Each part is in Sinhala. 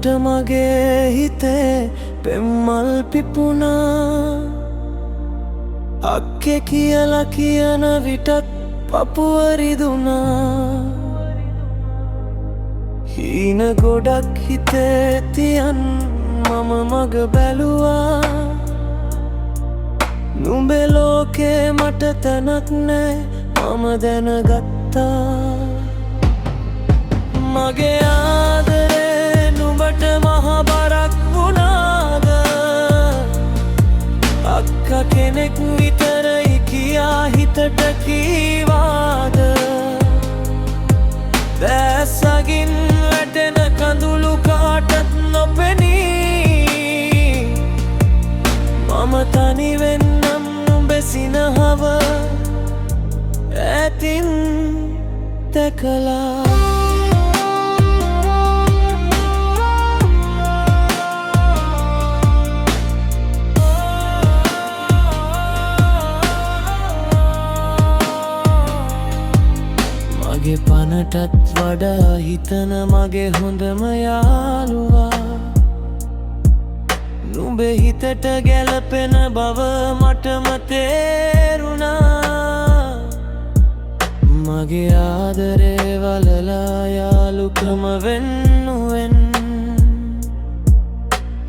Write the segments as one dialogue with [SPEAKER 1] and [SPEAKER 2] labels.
[SPEAKER 1] නුඹට මගේ හිතේ පෙම්මල් පිපුණා. අක්කේ කියලා කියන විටත් පපුව රිදුනා. හීන ගොඩක් හිතේ තියන් මම මග බැලුවා. නුඹේ ලෝකේ මට තැනක් නෑ මම දැනගත්තා. මගේ ආදරේ නුඹට මහ බරක් වුණාද? අක්කා කෙනෙක් විතරයි කියා හිතට කීවාද? දැසගින් වැටෙන කඳුළු කාටත් නොපෙනී මම තනි වෙන්නම් නුඹේ සිනහව ඈතින් දැකලා. මගේ පනටත් වඩා හිතන මගේ හොඳම යාළුවා. නුඹේ හිතට ගැලපෙන බව මටම තේරුණා. මගේ ආදරේ වලලා යාළුකම වෙන්නුවෙන්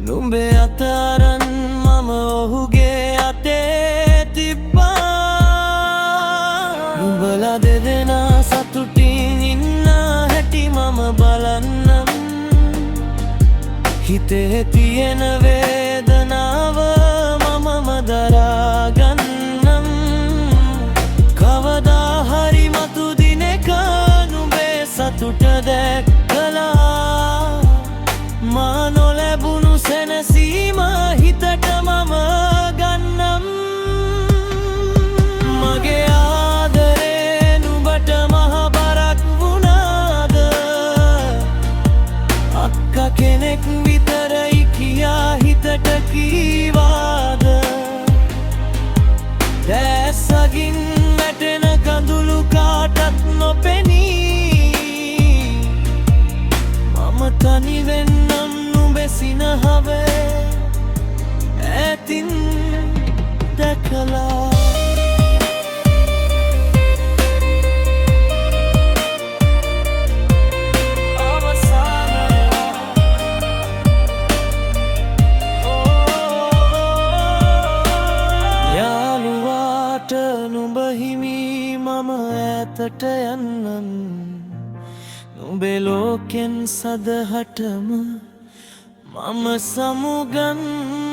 [SPEAKER 1] නුඹේ අත අරන් මම ඔහුගේ අතේ තිබ්බා. නුඹලා දෙදෙනා සතුටින් ඉන්න හැටි මම බලන්නම්. හිතේ තියෙන වේදනාව මමම දරාගන්නම්. කවදා හරි මතු දිනක නුඹේ සතුට දැකලා මා නොලැබුණු සැනසීම හිතට මම ගන්නම්. මගේ ආදරේ නුඹට මහ බරක් වුණාද? අක්කා කෙනෙක් විතරයි කියා හිතට කීවාද? දැසගින් වැටෙන කඳුළු කාටත් නොපෙනී මම තනි වෙන්නම් නුඹේ සිනහවේ ඈතින් දැකලා. නුඹ හිමි මම ඈතට යන්නම්. නුඹේ ලෝකෙන් සදහටම මම සමුගන්නම්.